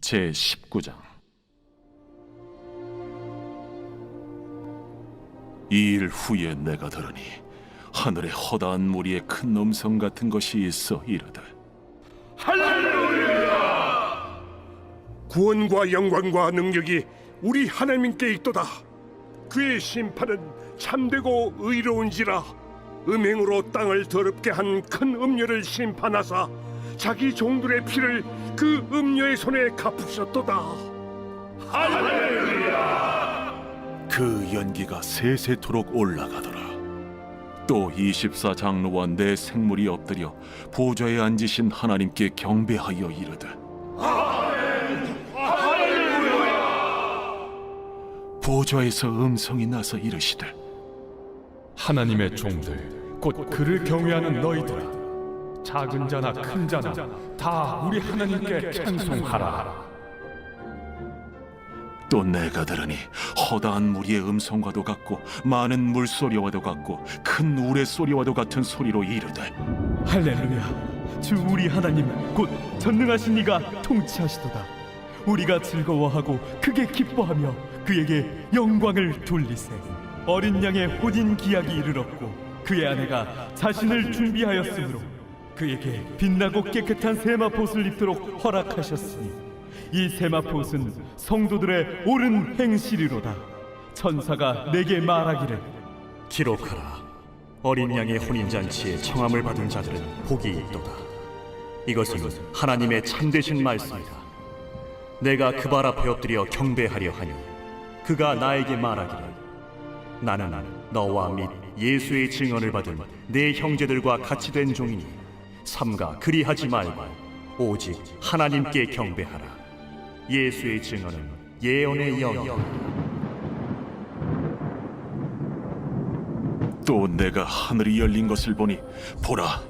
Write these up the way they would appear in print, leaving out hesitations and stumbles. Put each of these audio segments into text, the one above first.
제19장. 이 일 후에 내가 들으니 하늘에 허다한 무리의 큰 음성 같은 것이 있어 이르되, 할렐루야! 구원과 영광과 능력이 우리 하나님께 있도다. 그의 심판은 참되고 의로운지라. 음행으로 땅을 더럽게 한 큰 음녀를 심판하사 자기 종들의 피를 그 음녀의 손에 갚으셨도다. 할렐루야! 그 연기가 세세토록 올라가더라. 또 24장로와 네 생물이 엎드려 보좌에 앉으신 하나님께 경배하여 이르되, 보좌에서 음성이 나서 이르시되, 하나님의 종들 곧 그를 경외하는 너희들아, 작은 자나 큰 자나 다 우리 하나님께 찬송하라. 또 내가 들으니 허다한 무리의 음성과도 같고 많은 물소리와도 같고 큰 우레소리와도 같은 소리로 이르되, 할렐루야! 주 우리 하나님 곧 전능하신 이가 통치하시도다. 우리가 즐거워하고 크게 기뻐하며 그에게 영광을 돌리세. 어린 양의 혼인 기약이 이르렀고 그의 아내가 자신을 준비하였으므로 그에게 빛나고 깨끗한 세마포옷을 입도록 허락하셨으니 이 세마포옷은 성도들의 옳은 행실이로다. 천사가 내게 말하기를, 기록하라. 어린 양의 혼인잔치에 청함을 받은 자들은 복이 있도다. 이것은 하나님의 참되신 말씀이다. 내가 그 발 앞에 엎드려 경배하려 하니 그가 나에게 말하기를, 나는 너와 및 예수의 증언을 받은 내 형제들과 같이 된 종이니 삼가 그리하지 말고 오직 하나님께 경배하라. 예수의 증언은 예언의 영이다. 또 내가 하늘이 열린 것을 보니 보라,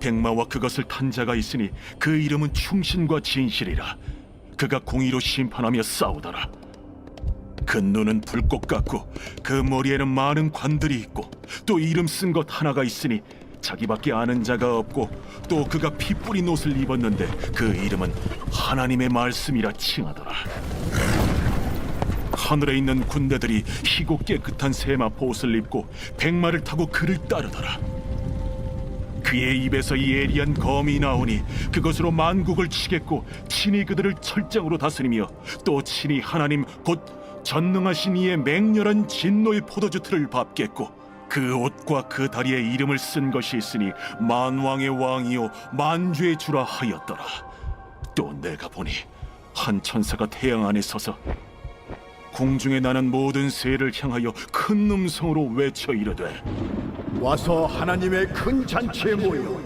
백마와 그것을 탄 자가 있으니 그 이름은 충신과 진실이라. 그가 공의로 심판하며 싸우더라. 그 눈은 불꽃 같고 그 머리에는 많은 관들이 있고 또 이름 쓴 것 하나가 있으니 자기밖에 아는 자가 없고, 또 그가 피 뿌린 옷을 입었는데 그 이름은 하나님의 말씀이라 칭하더라. 하늘에 있는 군대들이 희고 깨끗한 세마포 옷을 입고 백마를 타고 그를 따르더라. 그의 입에서 예리한 검이 나오니 그것으로 만국을 치겠고 친히 그들을 철장으로 다스리며 또 친히 하나님 곧 전능하신 이의 맹렬한 진노의 포도주 틀을 밟겠고, 그 옷과 그 다리에 이름을 쓴 것이 있으니 만왕의 왕이요 만주의 주라 하였더라. 또 내가 보니 한 천사가 태양 안에 서서 공중에 나는 모든 새를 향하여 큰 음성으로 외쳐 이르되, 와서 하나님의 큰 잔치에 모여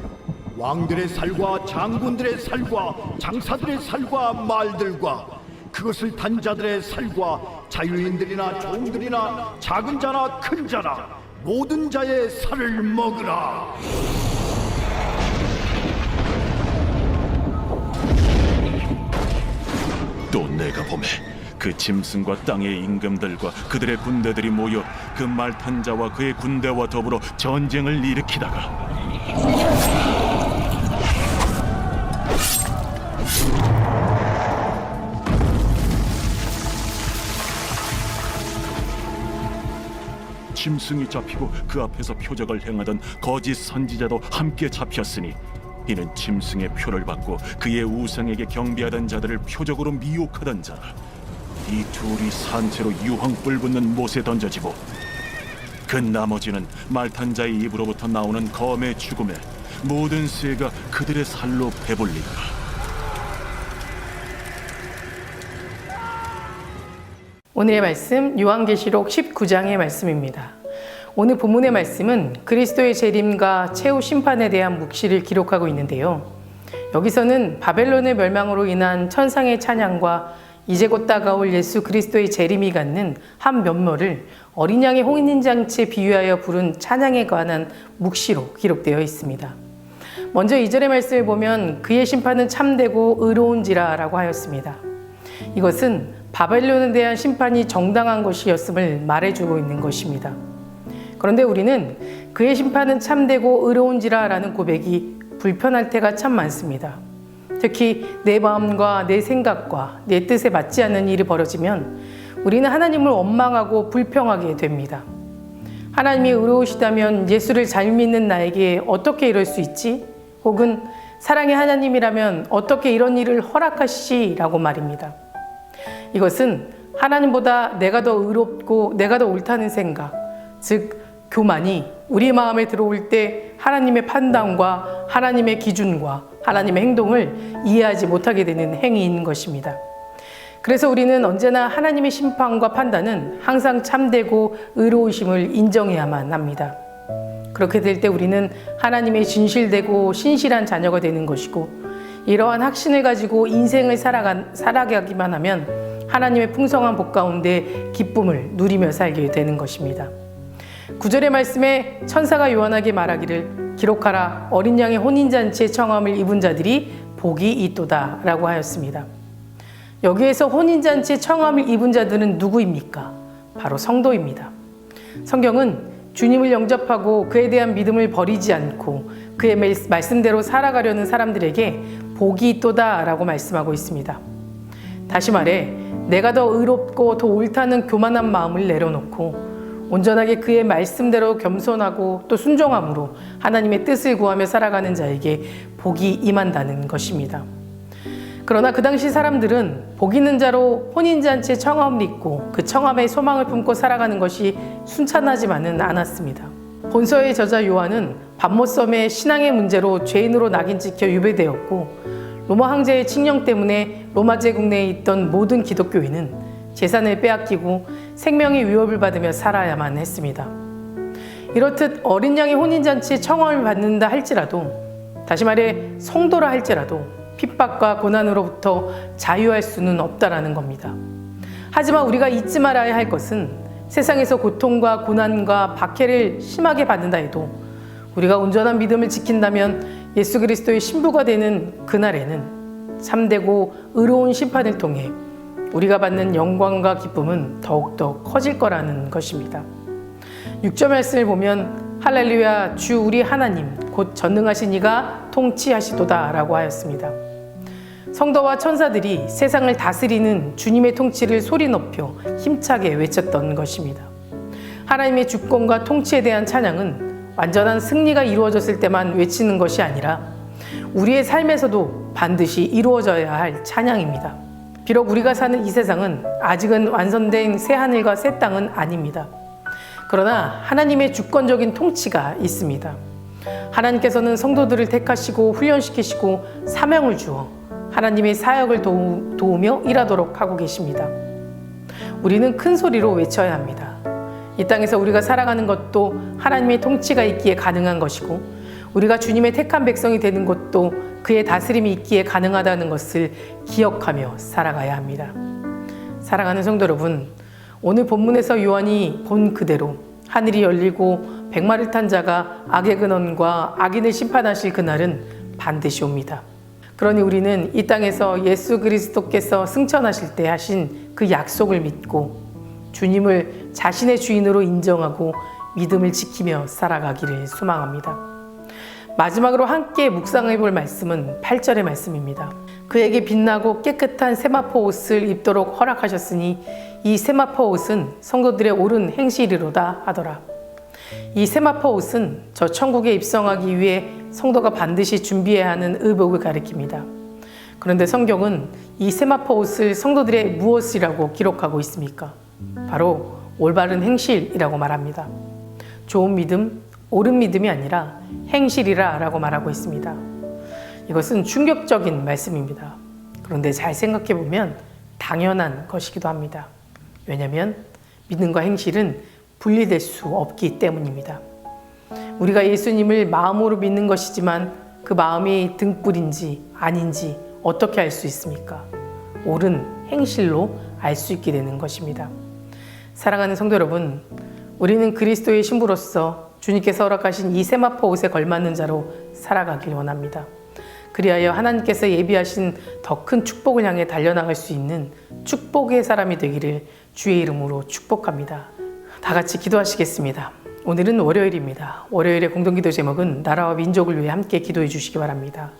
왕들의 살과 장군들의 살과 장사들의 살과 말들과 그것을 단 자들의 살과 자유인들이나 종들이나 작은 자나 큰 자나 모든 자의 살을 먹으라. 또 내가 보매 그 짐승과 땅의 임금들과 그들의 군대들이 모여 그 말 탄 자와 그의 군대와 더불어 전쟁을 일으키다가 짐승이 잡히고 그 앞에서 표적을 행하던 거짓 선지자도 함께 잡혔으니 이는 짐승의 표를 받고 그의 우상에게 경배하던 자들을 표적으로 미혹하던 자라. 이 둘이 산채로 유황불 붙는 못에 던져지고 그 나머지는 말탄 자의 입으로부터 나오는 검의 죽음에 모든 새가 그들의 살로 배불리더라. 오늘의 말씀 요한계시록 19장의 말씀입니다. 오늘 본문의 말씀은 그리스도의 재림과 최후 심판에 대한 묵시를 기록하고 있는데요. 여기서는 바벨론의 멸망으로 인한 천상의 찬양과 이제 곧 다가올 예수 그리스도의 재림이 갖는 한 면모를 어린 양의 홍인잔치에 비유하여 부른 찬양에 관한 묵시로 기록되어 있습니다. 먼저 2절의 말씀을 보면 그의 심판은 참되고 의로운지라 라고 하였습니다. 이것은 바벨론에 대한 심판이 정당한 것이었음을 말해주고 있는 것입니다. 그런데 우리는 그의 심판은 참되고 의로운지라 라는 고백이 불편할 때가 참 많습니다. 특히 내 마음과 내 생각과 내 뜻에 맞지 않는 일이 벌어지면 우리는 하나님을 원망하고 불평하게 됩니다. 하나님이 의로우시다면 예수를 잘 믿는 나에게 어떻게 이럴 수 있지? 혹은 사랑의 하나님이라면 어떻게 이런 일을 허락하시라고 말입니다. 이것은 하나님보다 내가 더 의롭고 내가 더 옳다는 생각, 즉 교만이 우리 마음에 들어올 때 하나님의 판단과 하나님의 기준과 하나님의 행동을 이해하지 못하게 되는 행위인 것입니다. 그래서 우리는 언제나 하나님의 심판과 판단은 항상 참되고 의로우심을 인정해야만 합니다. 그렇게 될 때 우리는 하나님의 진실되고 신실한 자녀가 되는 것이고, 이러한 확신을 가지고 인생을 살아가기만 하면 하나님의 풍성한 복 가운데 기쁨을 누리며 살게 되는 것입니다. 9절의 말씀에 천사가 요한에게 말하기를 기록하라, 어린 양의 혼인잔치에 청함을 입은 자들이 복이 있도다 라고 하였습니다. 여기에서 혼인잔치에 청함을 입은 자들은 누구입니까? 바로 성도입니다. 성경은 주님을 영접하고 그에 대한 믿음을 버리지 않고 그의 말씀대로 살아가려는 사람들에게 복이 있도다 라고 말씀하고 있습니다. 다시 말해 내가 더 의롭고 더 옳다는 교만한 마음을 내려놓고 온전하게 그의 말씀대로 겸손하고 또 순종함으로 하나님의 뜻을 구하며 살아가는 자에게 복이 임한다는 것입니다. 그러나 그 당시 사람들은 복 있는 자로 혼인잔치에 청함을 입고 그 청함에 소망을 품고 살아가는 것이 순탄하지만은 않았습니다. 본서의 저자 요한은 밤모섬의 신앙의 문제로 죄인으로 낙인 찍혀 유배되었고, 로마 황제의 칙령 때문에 로마 제국 내에 있던 모든 기독교인은 재산을 빼앗기고 생명의 위협을 받으며 살아야만 했습니다. 이렇듯 어린 양의 혼인잔치에 청함을 받는다 할지라도, 다시 말해 성도라 할지라도 핍박과 고난으로부터 자유할 수는 없다라는 겁니다. 하지만 우리가 잊지 말아야 할 것은 세상에서 고통과 고난과 박해를 심하게 받는다 해도 우리가 온전한 믿음을 지킨다면 예수 그리스도의 신부가 되는 그날에는 참되고 의로운 심판을 통해 우리가 받는 영광과 기쁨은 더욱더 커질 거라는 것입니다. 6절 말씀을 보면 할렐루야, 주 우리 하나님 곧 전능하신 이가 통치하시도다 라고 하였습니다. 성도와 천사들이 세상을 다스리는 주님의 통치를 소리 높여 힘차게 외쳤던 것입니다. 하나님의 주권과 통치에 대한 찬양은 완전한 승리가 이루어졌을 때만 외치는 것이 아니라 우리의 삶에서도 반드시 이루어져야 할 찬양입니다. 비록 우리가 사는 이 세상은 아직은 완성된 새하늘과 새 땅은 아닙니다. 그러나 하나님의 주권적인 통치가 있습니다. 하나님께서는 성도들을 택하시고 훈련시키시고 사명을 주어 하나님의 사역을 도우며 일하도록 하고 계십니다. 우리는 큰 소리로 외쳐야 합니다. 이 땅에서 우리가 살아가는 것도 하나님의 통치가 있기에 가능한 것이고, 우리가 주님의 택한 백성이 되는 것도 그의 다스림이 있기에 가능하다는 것을 기억하며 살아가야 합니다. 사랑하는 성도 여러분, 오늘 본문에서 요한이 본 그대로 하늘이 열리고 백마를 탄 자가 악의 근원과 악인을 심판하실 그날은 반드시 옵니다. 그러니 우리는 이 땅에서 예수 그리스도께서 승천하실 때 하신 그 약속을 믿고 주님을 자신의 주인으로 인정하고 믿음을 지키며 살아가기를 소망합니다. 마지막으로 함께 묵상해 볼 말씀은 8절의 말씀입니다. 그에게 빛나고 깨끗한 세마포 옷을 입도록 허락하셨으니 이 세마포 옷은 성도들의 옳은 행실이로다 하더라. 이 세마포 옷은 저 천국에 입성하기 위해 성도가 반드시 준비해야 하는 의복을 가리킵니다. 그런데 성경은 이 세마포 옷을 성도들의 무엇이라고 기록하고 있습니까? 바로 올바른 행실이라고 말합니다. 좋은 믿음, 옳은 믿음이 아니라 행실이라 라고 말하고 있습니다. 이것은 충격적인 말씀입니다. 그런데 잘 생각해 보면 당연한 것이기도 합니다. 왜냐하면 믿음과 행실은 분리될 수 없기 때문입니다. 우리가 예수님을 마음으로 믿는 것이지만 그 마음이 등불인지 아닌지 어떻게 알 수 있습니까? 옳은 행실로 알 수 있게 되는 것입니다. 사랑하는 성도 여러분, 우리는 그리스도의 신부로서 주님께서 허락하신 이 세마포 옷에 걸맞는 자로 살아가길 원합니다. 그리하여 하나님께서 예비하신 더 큰 축복을 향해 달려나갈 수 있는 축복의 사람이 되기를 주의 이름으로 축복합니다. 다 같이 기도하시겠습니다. 오늘은 월요일입니다. 월요일의 공동기도 제목은 나라와 민족을 위해 함께 기도해 주시기 바랍니다.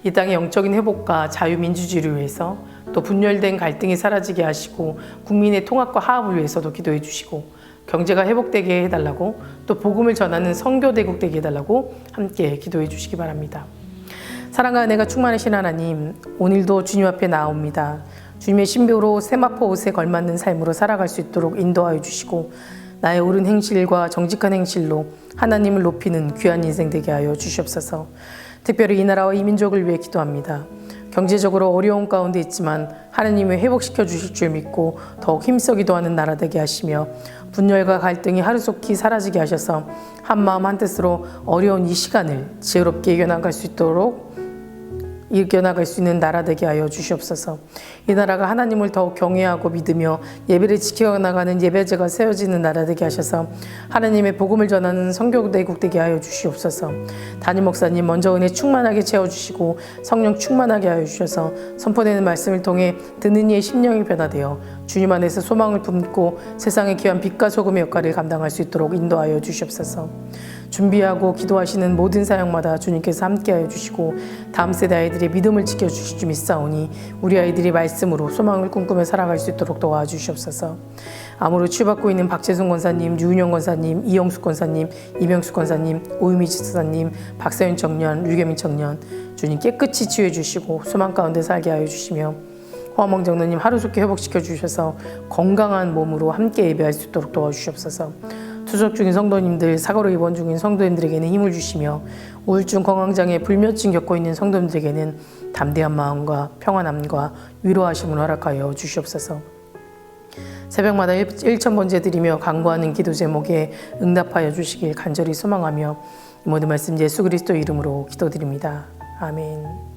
이 땅의 영적인 회복과 자유민주주의를 위해서 또 분열된 갈등이 사라지게 하시고 국민의 통합과 화합을 위해서도 기도해 주시고 경제가 회복되게 해달라고 또 복음을 전하는 선교대국 되게 해달라고 함께 기도해 주시기 바랍니다. 사랑과 은혜가 충만하신 하나님, 오늘도 주님 앞에 나옵니다. 주님의 신비로 세마포 옷에 걸맞는 삶으로 살아갈 수 있도록 인도하여 주시고 나의 옳은 행실과 정직한 행실로 하나님을 높이는 귀한 인생 되게 하여 주시옵소서. 특별히 이 나라와 이 민족을 위해 기도합니다. 경제적으로 어려운 가운데 있지만 하나님이 회복시켜 주실 줄 믿고 더욱 힘써 기도하는 나라 되게 하시며 분열과 갈등이 하루속히 사라지게 하셔서 한마음 한뜻으로 어려운 이 시간을 지혜롭게 이겨나갈 수 있는 나라 되게 하여 주시옵소서. 이 나라가 하나님을 더욱 경외하고 믿으며 예배를 지켜나가는 예배제가 세워지는 나라 되게 하셔서 하나님의 복음을 전하는 선교대국 되게 하여 주시옵소서. 담임 목사님 먼저 은혜 충만하게 채워주시고 성령 충만하게 하여 주셔서 선포되는 말씀을 통해 듣는 이의 심령이 변화되어 주님 안에서 소망을 품고 세상의 귀한 빛과 소금의 역할을 감당할 수 있도록 인도하여 주시옵소서. 준비하고 기도하시는 모든 사역마다 주님께서 함께하여 주시고 다음 세대 아이들의 믿음을 지켜주실 줄 믿사오니 우리 아이들이 말씀으로 소망을 꿈꾸며 살아갈 수 있도록 도와주시옵소서. 암으로 치유받고 있는 박재순 권사님, 유은영 권사님, 이영숙 권사님, 이명숙 권사님, 오유미 지사님, 박서윤 청년, 류계민 청년 주님 깨끗이 치유해 주시고 소망 가운데 살게 하여 주시며 호아몽 장로님 하루속히 회복시켜 주셔서 건강한 몸으로 함께 예배할 수 있도록 도와주시옵소서. 투석 중인 성도님들, 사고로 입원 중인 성도님들에게는 힘을 주시며 우울증, 건강장애, 불면증 겪고 있는 성도님들에게는 담대한 마음과 평안함과 위로하심을 허락하여 주시옵소서. 새벽마다 1,000번째 드리며 간구하는 기도 제목에 응답하여 주시길 간절히 소망하며 이 모든 말씀 예수 그리스도 이름으로 기도드립니다. 아멘.